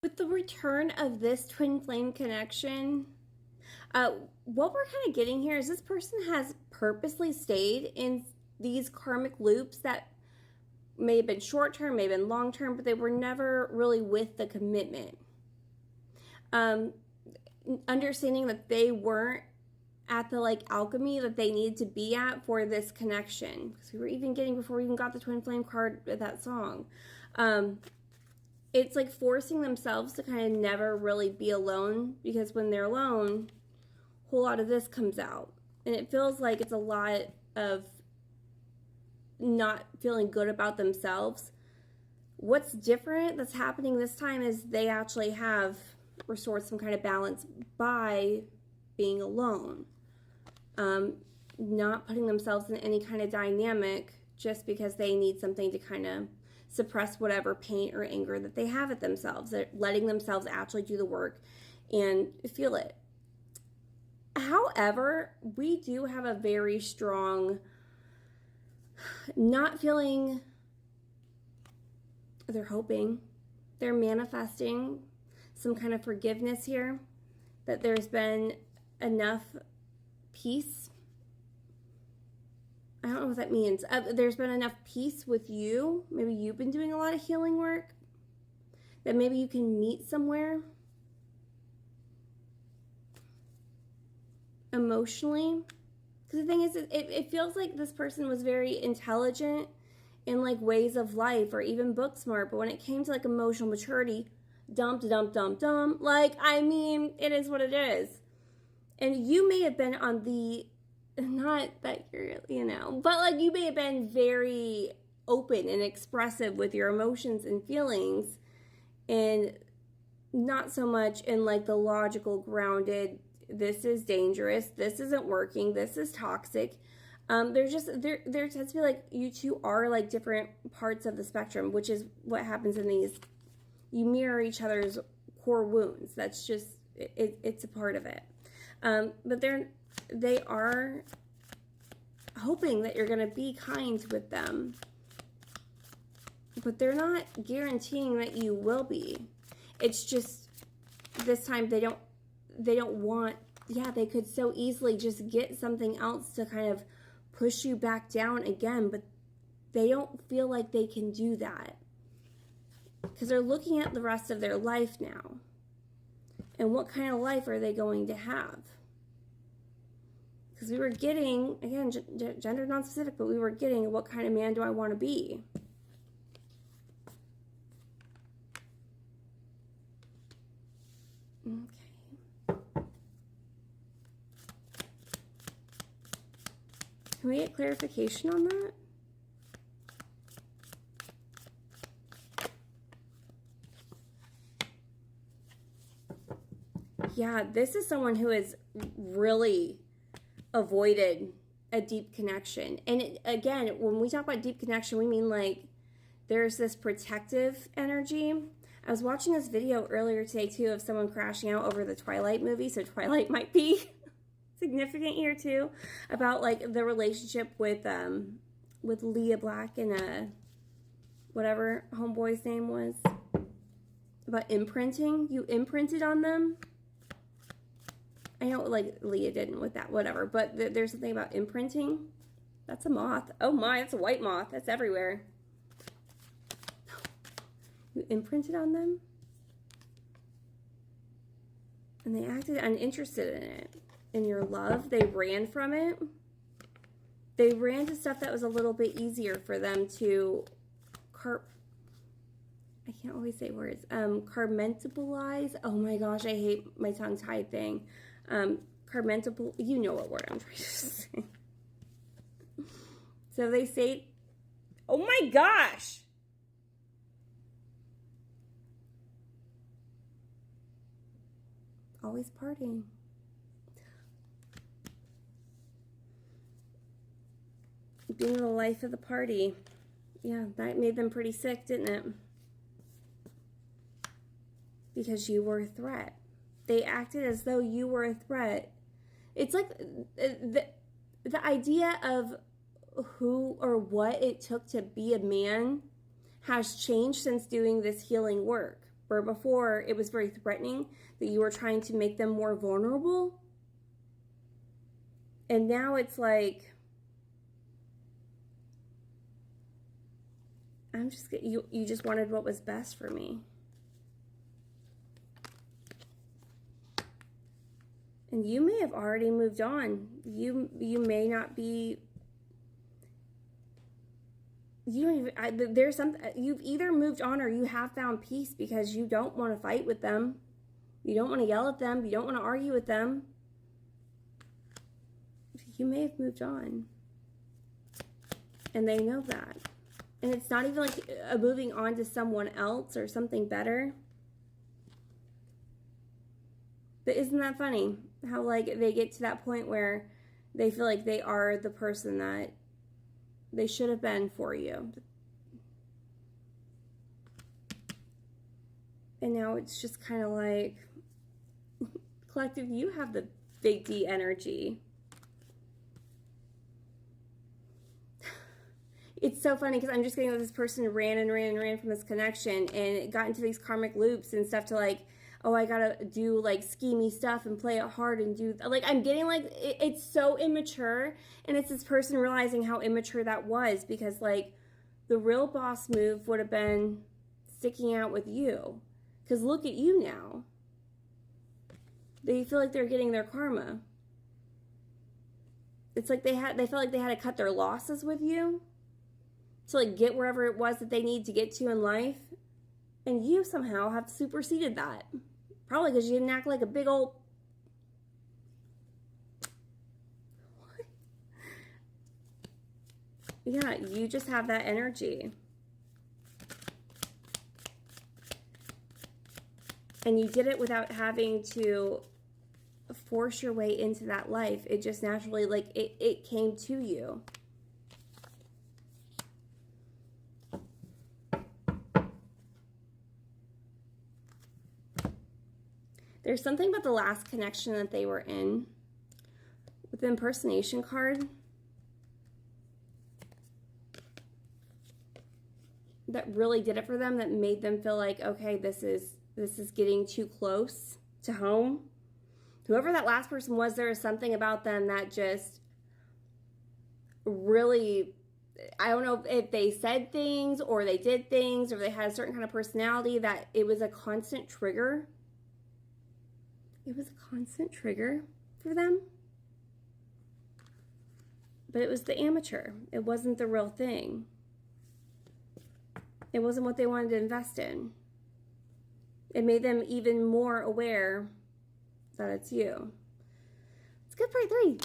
With the return of this twin flame connection, what we're kind of getting here is this person has purposely stayed in these karmic loops that may have been short term, may have been long term, but they were never really with the commitment. Understanding that they weren't at the like alchemy that they needed to be at for this connection. Because we were even getting, before we even got the twin flame card with that song, it's like forcing themselves to kind of never really be alone, because when they're alone, a whole lot of this comes out. And it feels like it's a lot of not feeling good about themselves. What's different that's happening this time is they actually have restored some kind of balance by being alone. Not putting themselves in any kind of dynamic just because they need something to kind of suppress whatever pain or anger that they have at themselves. They're letting themselves actually do the work and feel it. However, we do have a very strong not feeling, they're hoping, they're manifesting some kind of forgiveness here, that there's been enough peace. I don't know what that means. There's been enough peace with you. Maybe you've been doing a lot of healing work, that maybe you can meet somewhere emotionally. Because the thing is, it feels like this person was very intelligent in like ways of life, or even book smart, but when it came to like emotional maturity, dump. Like, I mean, it is what it is. And you may have been on the, not that you're, but like you may have been very open and expressive with your emotions and feelings, and not so much in like the logical, grounded, this is dangerous, this isn't working, this is toxic. There tends to be like, you two are like different parts of the spectrum, which is what happens in these. You mirror each other's core wounds. That's just, it's a part of it. But they are hoping that you're going to be kind with them, but they're not guaranteeing that you will be. It's just this time they don't want, they could so easily just get something else to kind of push you back down again, but they don't feel like they can do that, because they're looking at the rest of their life now. And what kind of life are they going to have? Because we were getting, again, gender non-specific, but we were getting, what kind of man do I want to be? Okay. Can we get clarification on that? Yeah, this is someone who has really avoided a deep connection. And again, when we talk about deep connection, we mean like there's this protective energy. I was watching this video earlier today too of someone crashing out over the Twilight movie, so Twilight might be significant here too, about like the relationship with Leah Black and whatever homeboy's name was, about imprinting. You imprinted on them. I know, like, Leah didn't with that, whatever, but there's something about imprinting. That's a moth. Oh my, that's a white moth. That's everywhere. You imprinted on them? And they acted uninterested in it. In your love, they ran from it. They ran to stuff that was a little bit easier for them to I can't always say words. Carmentabilize. Oh my gosh, I hate my tongue-tied thing. Carmentable. You know what word I'm trying to say. So they say, oh my gosh. Always partying. Being the life of the party. Yeah, that made them pretty sick, didn't it? Because you were a threat. They acted as though you were a threat. It's like the idea of who or what it took to be a man has changed since doing this healing work. Where before it was very threatening, that you were trying to make them more vulnerable. And now it's like, you just wanted what was best for me. And you may have already moved on. You may not be, you don't even, there's something, you've either moved on or you have found peace because you don't want to fight with them. You don't want to yell at them. You don't want to argue with them. You may have moved on. And they know that. And it's not even like a moving on to someone else or something better. But isn't that funny? How like they get to that point where they feel like they are the person that they should have been for you. And now it's just kind of like, collective, you have the big D energy. It's so funny because I'm just getting that this person ran and ran and ran from this connection and it got into these karmic loops and stuff to like, oh, I gotta do like schemy stuff and play it hard and do, like, I'm getting like, it's so immature. And it's this person realizing how immature that was, because like the real boss move would have been sticking out with you. Because look at you now. They feel like they're getting their karma. It's like they felt like they had to cut their losses with you to like get wherever it was that they need to get to in life. And you somehow have superseded that. Probably because you didn't act like a big old... What? Yeah, you just have that energy. And you did it without having to force your way into that life. It just naturally, like, it came to you. There's something about the last connection that they were in with the impersonation card that really did it for them, that made them feel like, okay, this is getting too close to home. Whoever that last person was, there is something about them that just really, I don't know if they said things or they did things or they had a certain kind of personality that it was a constant trigger. It was a constant trigger for them. But it was the amateur. It wasn't the real thing. It wasn't what they wanted to invest in. It made them even more aware that it's you. It's good for 3.